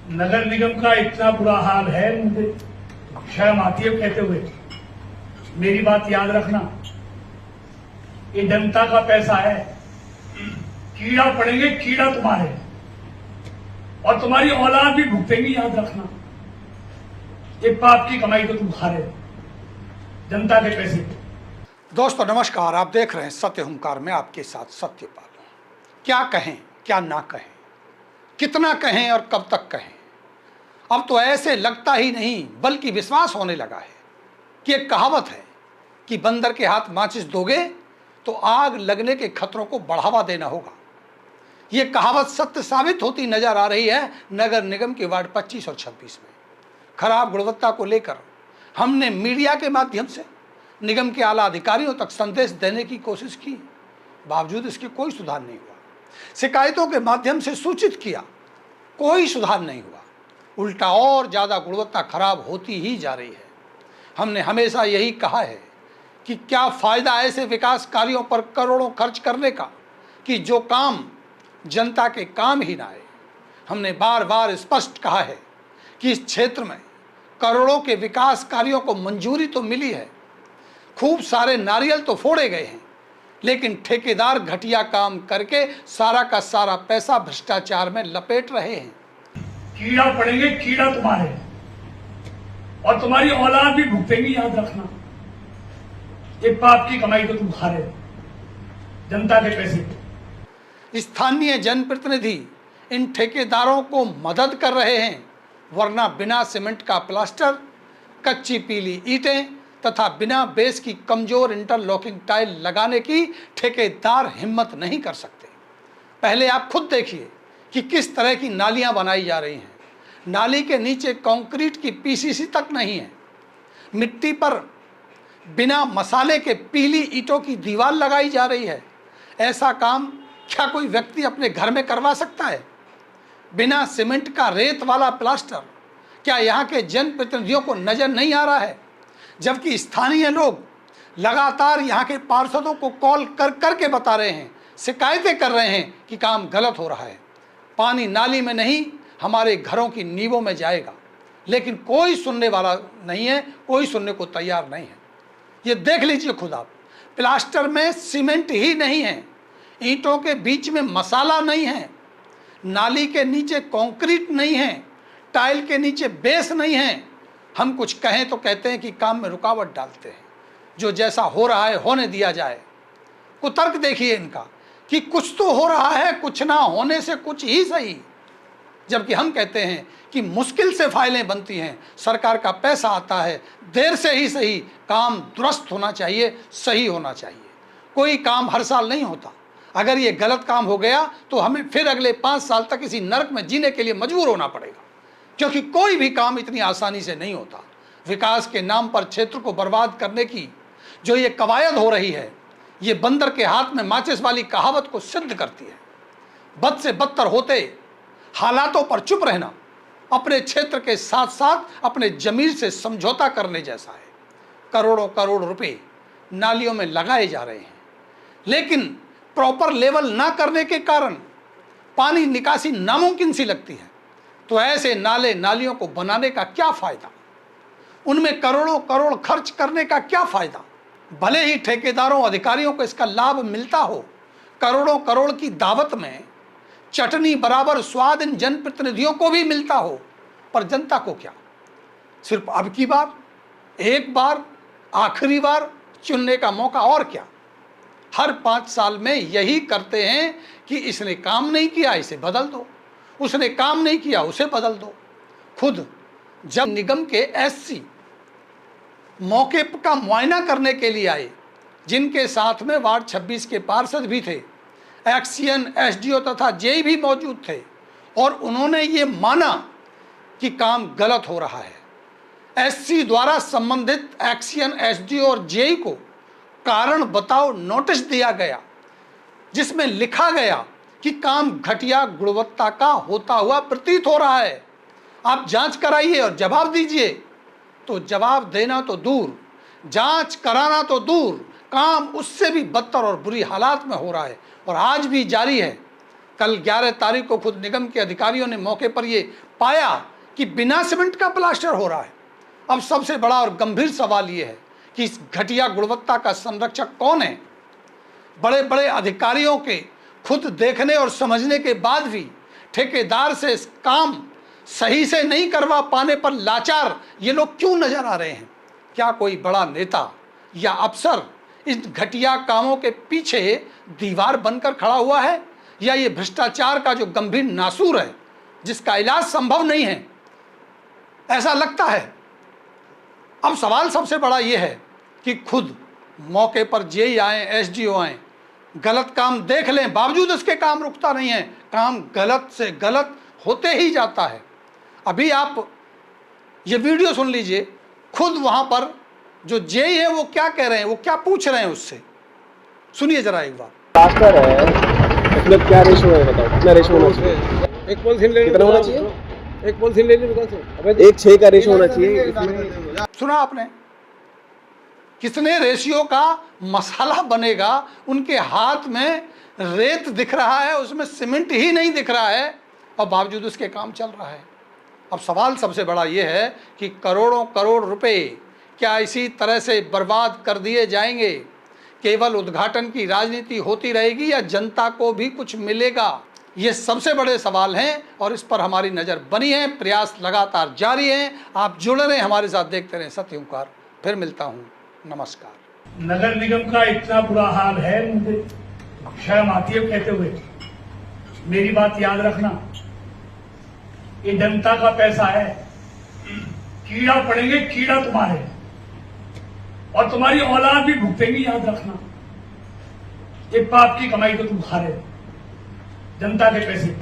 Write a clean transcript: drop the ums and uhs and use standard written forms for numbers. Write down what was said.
नगर निगम का इतना बुरा हाल है, मुझे शर्म आती है कहते हुए। मेरी बात याद रखना, ये जनता का पैसा है, कीड़ा पड़ेंगे कीड़ा तुम्हारे, और तुम्हारी औलाद भी भुगतेंगी, याद रखना। ये पाप की कमाई तो तुम खा रहे हो, जनता के पैसे। दोस्तों नमस्कार, आप देख रहे हैं सत्य हुंकार में आपके साथ सत्यपाल। क्या कहें क्या ना कहें, कितना कहें और कब तक कहें। अब तो ऐसे लगता ही नहीं बल्कि विश्वास होने लगा है कि एक कहावत है कि बंदर के हाथ माचिस दोगे तो आग लगने के खतरों को बढ़ावा देना होगा। ये कहावत सत्य साबित होती नजर आ रही है नगर निगम के वार्ड 25 और 26 में। खराब गुणवत्ता को लेकर हमने मीडिया के माध्यम से निगम के आला अधिकारियों तक संदेश देने की कोशिश की, बावजूद इसके कोई सुधार नहीं हुआ। शिकायतों के माध्यम से सूचित किया, कोई सुधार नहीं हुआ, उल्टा और ज़्यादा गुणवत्ता खराब होती ही जा रही है। हमने हमेशा यही कहा है कि क्या फ़ायदा ऐसे विकास कार्यों पर करोड़ों खर्च करने का कि जो काम जनता के काम ही ना आए। हमने बार बार स्पष्ट कहा है कि इस क्षेत्र में करोड़ों के विकास कार्यों को मंजूरी तो मिली है, खूब सारे नारियल तो फोड़े गए हैं, लेकिन ठेकेदार घटिया काम करके सारा का सारा पैसा भ्रष्टाचार में लपेट रहे हैं। कीड़ा पड़ेंगे कीड़ा तुम्हारे, और तुम्हारी औलाद भी भुगतेंगी, याद रखना। ये पाप की कमाई तो तुम खा रहे हो, जनता के पैसे। स्थानीय जनप्रतिनिधि इन ठेकेदारों को मदद कर रहे हैं, वरना बिना सीमेंट का प्लास्टर, कच्ची पीली ईंटें तथा बिना बेस की कमजोर इंटरलॉकिंग टाइल लगाने की ठेकेदार हिम्मत नहीं कर सकते। पहले आप खुद देखिए कि किस तरह की नालियां बनाई जा रही हैं। नाली के नीचे कंक्रीट की पीसीसी तक नहीं है, मिट्टी पर बिना मसाले के पीली ईंटों की दीवार लगाई जा रही है। ऐसा काम क्या कोई व्यक्ति अपने घर में करवा सकता है? बिना सीमेंट का रेत वाला प्लास्टर क्या यहाँ के जनप्रतिनिधियों को नजर नहीं आ रहा है? जबकि स्थानीय लोग लगातार यहाँ के पार्षदों को कॉल कर करके बता रहे हैं, शिकायतें कर रहे हैं कि काम गलत हो रहा है। पानी नाली में नहीं, हमारे घरों की नींवों में जाएगा, लेकिन कोई सुनने वाला नहीं है, कोई सुनने को तैयार नहीं है। ये देख लीजिए खुद आप, प्लास्टर में सीमेंट ही नहीं है, ईंटों के बीच में मसाला नहीं है, नाली के नीचे कंक्रीट नहीं है, टाइल के नीचे बेस नहीं है। हम कुछ कहें तो कहते हैं कि काम में रुकावट डालते हैं। जो जैसा हो रहा है होने दिया जाए। कुतर्क देखिए इनका कि कुछ तो हो रहा है, कुछ ना होने से कुछ ही सही। जबकि हम कहते हैं कि मुश्किल से फाइलें बनती हैं, सरकार का पैसा आता है, देर से ही सही, काम दुरुस्त होना चाहिए, सही होना चाहिए। कोई काम हर साल नहीं होता। अगर ये गलत काम हो गया तो हमें फिर अगले 5 साल तक इसी नरक में जीने के लिए मजबूर होना पड़ेगा, क्योंकि कोई भी काम इतनी आसानी से नहीं होता। विकास के नाम पर क्षेत्र को बर्बाद करने की जो ये कवायद हो रही है, ये बंदर के हाथ में माचिस वाली कहावत को सिद्ध करती है। बद से बदतर होते हालातों पर चुप रहना अपने क्षेत्र के साथ साथ अपने जमीर से समझौता करने जैसा है। करोड़ों करोड़ रुपए नालियों में लगाए जा रहे हैं, लेकिन प्रॉपर लेवल ना करने के कारण पानी निकासी नामुमकिन सी लगती है। तो ऐसे नाले नालियों को बनाने का क्या फायदा? उनमें करोड़ों करोड़ खर्च करने का क्या फायदा? भले ही ठेकेदारों अधिकारियों को इसका लाभ मिलता हो, करोड़ों करोड़ की दावत में चटनी बराबर स्वाद इन जनप्रतिनिधियों को भी मिलता हो, पर जनता को क्या? सिर्फ अब की बार, एक बार, आखिरी बार चुनने का मौका, और क्या? हर 5 साल में यही करते हैं कि इसने काम नहीं किया इसे बदल दो, उसने काम नहीं किया उसे बदल दो। खुद जब निगम के एससी मौके का मुआयना करने के लिए आए, जिनके साथ में वार्ड 26 के पार्षद भी थे, एक्सीएन, एसडीओ तथा जेई भी मौजूद थे, और उन्होंने ये माना कि काम गलत हो रहा है। एससी द्वारा संबंधित एक्सीएन, एसडीओ और जेई को कारण बताओ नोटिस दिया गया, जिसमें लिखा गया कि काम घटिया गुणवत्ता का होता हुआ प्रतीत हो रहा है, आप जांच कराइए और जवाब दीजिए। तो जवाब देना तो दूर, जांच कराना तो दूर, काम उससे भी बदतर और बुरी हालात में हो रहा है, और आज भी जारी है। कल 11 तारीख को खुद निगम के अधिकारियों ने मौके पर ये पाया कि बिना सीमेंट का प्लास्टर हो रहा है। अब सबसे बड़ा और गंभीर सवाल यह है कि इस घटिया गुणवत्ता का संरक्षक कौन है? बड़े बड़े अधिकारियों के खुद देखने और समझने के बाद भी ठेकेदार से इस काम सही से नहीं करवा पाने पर लाचार ये लोग क्यों नजर आ रहे हैं? क्या कोई बड़ा नेता या अफसर इन घटिया कामों के पीछे दीवार बनकर खड़ा हुआ है, या ये भ्रष्टाचार का जो गंभीर नासूर है जिसका इलाज संभव नहीं है? ऐसा लगता है। अब सवाल सबसे बड़ा यह है कि खुद मौके पर जेई आए, एसडीओ आए, गलत काम देख लें, बावजूद इसके काम रुकता नहीं है, काम गलत से गलत होते ही जाता है। अभी आप ये वीडियो सुन लीजिए, खुद वहां पर जो जेई है वो क्या कह रहे हैं, वो क्या पूछ रहे हैं उससे, सुनिए जरा एक बार। प्लास्टर है, मतलब क्या रेशो है बताओ, कितना रेशो होना चाहिए? एक पॉलिथीन ले कितना होना चाहिए? एक पॉलिथीन ले ली दुकान से। अबे 1:6 का रेशो होना चाहिए इसमें। सुना आपने? कितने रेशियो का मसाला बनेगा? उनके हाथ में रेत दिख रहा है, उसमें सीमेंट ही नहीं दिख रहा है, और बावजूद उसके काम चल रहा है। अब सवाल सबसे बड़ा यह है कि करोड़ों करोड़ रुपए क्या इसी तरह से बर्बाद कर दिए जाएंगे? केवल उद्घाटन की राजनीति होती रहेगी या जनता को भी कुछ मिलेगा? ये सबसे बड़े सवाल हैं और इस पर हमारी नज़र बनी है। प्रयास लगातार जारी हैं। आप जुड़े रहें हमारे साथ, देखते रहें सत्य हुंकार। फिर मिलता हूँ, नमस्कार। नगर निगम का इतना बुरा हाल है, मुझे शर्म आती है कहते हुए। मेरी बात याद रखना, ये जनता का पैसा है, कीड़ा पड़ेंगे कीड़ा तुम्हारे, और तुम्हारी औलाद भी भुगतेंगी, याद रखना। ये पाप की कमाई तो तुम खा रहे हो, जनता के पैसे।